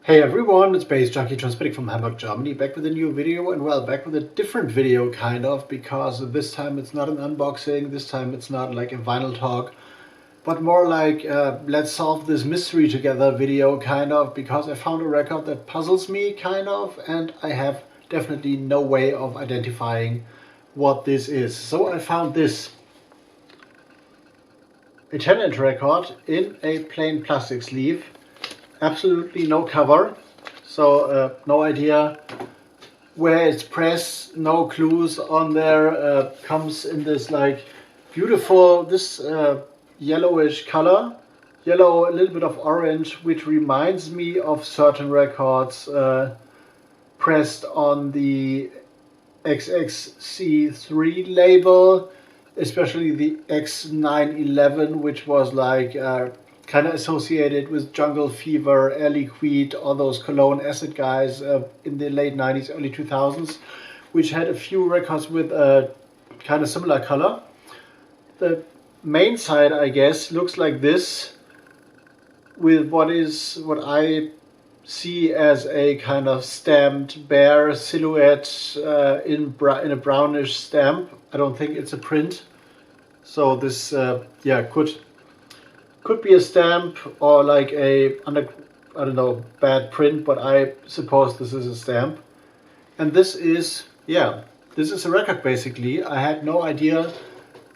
Hey everyone, it's baze.djunkiii transmitting from Hamburg, Germany, back with a new video, and well, back with a different video kind of, because this time it's not an unboxing, this time it's not like a vinyl talk, but more like let's solve this mystery together video kind of, because I found a record that puzzles me kind of, and I have definitely no way of identifying what this is. So I found this, a 10-inch record in a plain plastic sleeve. Absolutely no cover, so no idea where it's pressed, no clues on there. Comes in this like beautiful, this yellowish color, yellow, a little bit of orange, which reminds me of certain records pressed on the XXC3 label, especially the X911, which was like kind of associated with Jungle Fever, Air Liquide, all those Cologne acid guys in the late 90s, early 2000s, which had a few records with a kind of similar color. The main side, I guess, looks like this, with what I see as a kind of stamped bear silhouette in a brownish stamp. I don't think it's a print, so this could be a stamp or like I don't know, bad print, but I suppose this is a stamp. And this is a record basically. I had no idea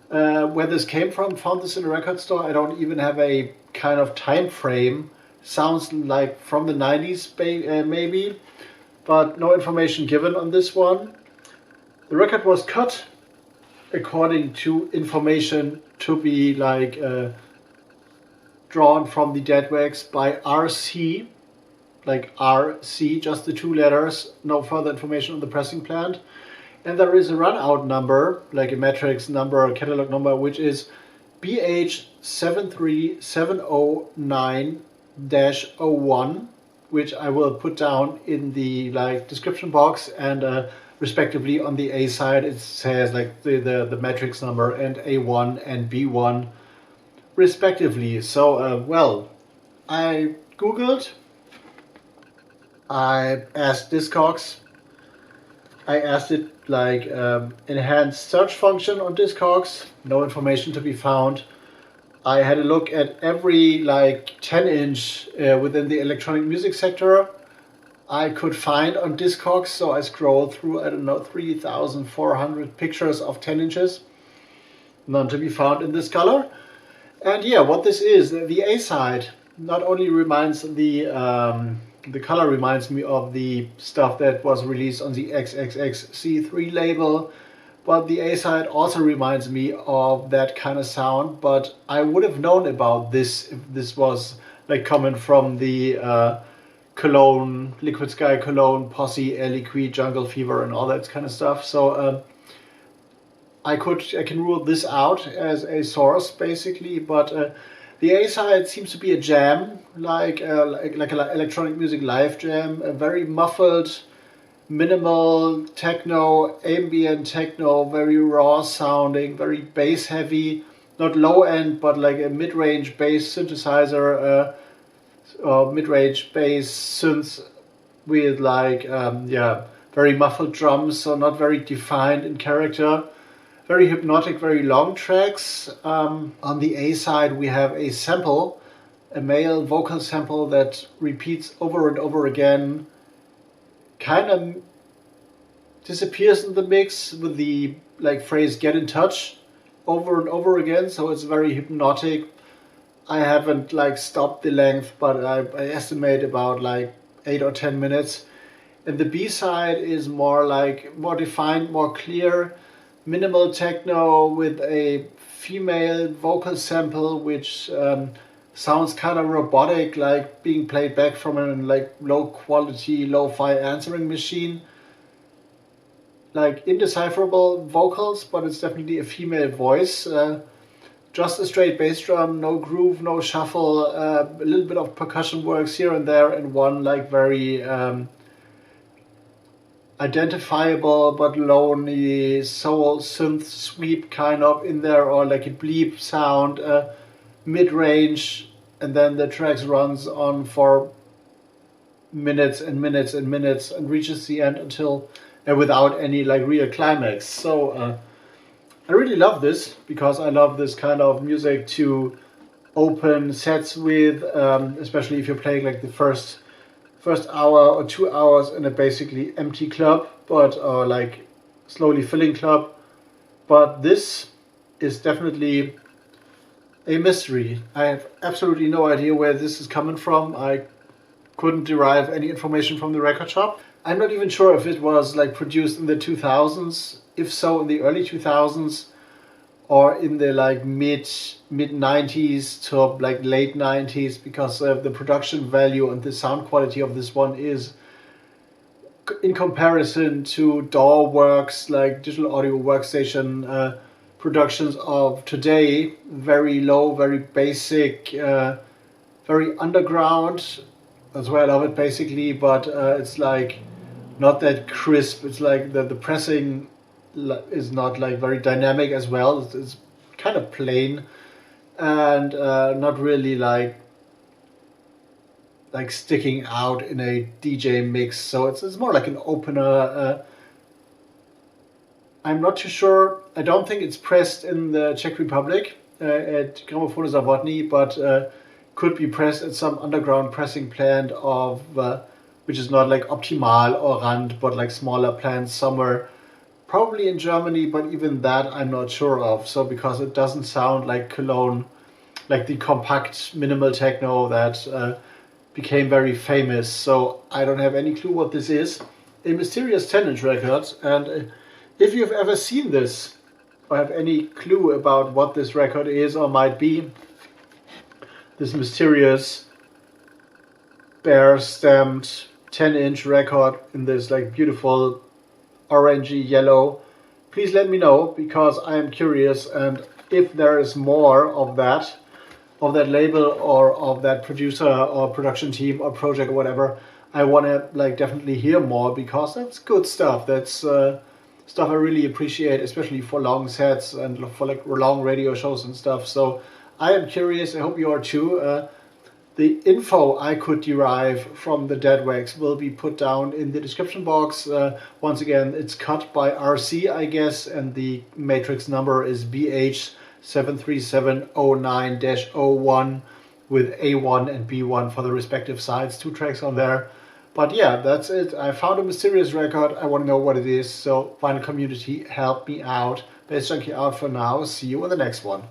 where this came from. Found this in a record store. I don't even have a kind of time frame. Sounds like from the 90s maybe, but no information given on this one. The record was cut according to information to be like drawn from the dead wax by RC, like RC, just the two letters, no further information on the pressing plant. And there is a run out number, like a matrix number, a catalog number, which is BH73709-1, which I will put down in the like description box, and respectively on the A side it says like the matrix number and A1 and B1 respectively. So well, I googled, I asked Discogs, I asked it like enhanced search function on Discogs, no information to be found. I had a look at every like 10-inch within the electronic music sector I could find on Discogs, so I scrolled through, I don't know, 3,400 pictures of 10 inches, none to be found in this color. And yeah, what this is, the A side not only reminds the color reminds me of the stuff that was released on the XXXC3 label, but the A side also reminds me of that kind of sound. But I would have known about this if this was like coming from the Cologne, Liquid Sky Cologne, Posse, Air Liquide, Jungle Fever, and all that kind of stuff. So I can rule this out as a source basically, but the A side seems to be a jam, like an electronic music live jam, a very muffled, minimal techno, ambient techno, very raw sounding, very bass heavy, not low end, but like a mid-range bass synthesizer, or mid-range bass synths with like very muffled drums, so not very defined in character. Very hypnotic, very long tracks. On the A side we have a sample, a male vocal sample that repeats over and over again, kind of disappears in the mix with the like phrase "get in touch" over and over again, so it's very hypnotic. I haven't like stopped the length, but I estimate about like 8 or 10 minutes. And the B side is more like more defined, more clear, minimal techno with a female vocal sample, which sounds kind of robotic, like being played back from a like low quality lo-fi answering machine. Like indecipherable vocals, but it's definitely a female voice. Just a straight bass drum, no groove, no shuffle, a little bit of percussion works here and there, and one like very identifiable but lonely soul synth sweep kind of in there, or like a bleep sound, mid-range, and then the tracks runs on for minutes and minutes and minutes and reaches the end until without any like real climax. So I really love this because I love this kind of music to open sets with, especially if you're playing like the first hour or 2 hours in a basically empty club, but like slowly filling club. But this is definitely a mystery. I have absolutely no idea where this is coming from. I couldn't derive any information from the record shop. I'm not even sure if it was like produced in the 2000s, if so in the early 2000s, or in the like mid 90s to like late 90s, because the production value and the sound quality of this one is, in comparison to DAW works, like digital audio workstation productions of today, very low, very basic, very underground. That's why I love it basically, but it's like not that crisp. It's like the pressing is not like very dynamic as well. It's kind of plain and not really like sticking out in a DJ mix. So it's more like an opener. I'm not too sure. I don't think it's pressed in the Czech Republic at Gramophony Zawodny, but could be pressed at some underground pressing plant of which is not like Optimal or Rand, but like smaller plants somewhere, probably in Germany, but even that I'm not sure of. So because it doesn't sound like Cologne, like the compact minimal techno that became very famous. So I don't have any clue what this is. A mysterious 10-inch record, and if you've ever seen this or have any clue about what this record is or might be, this mysterious bare stamped 10-inch record in this like beautiful orangey yellow, please let me know, because I am curious, and if there is more of that label or of that producer or production team or project or whatever, I want to like definitely hear more, because that's good stuff. That's stuff I really appreciate, especially for long sets and for like long radio shows and stuff. So I am curious. I hope you are too. The info I could derive from the dead wax will be put down in the description box. Once again, it's cut by RC, I guess, and the matrix number is BH73709-01 with A1 and B1 for the respective sides. 2 tracks on there. But yeah, that's it. I found a mysterious record. I want to know what it is. So, vinyl community, help me out. Bass Junkie out for now. See you in the next one.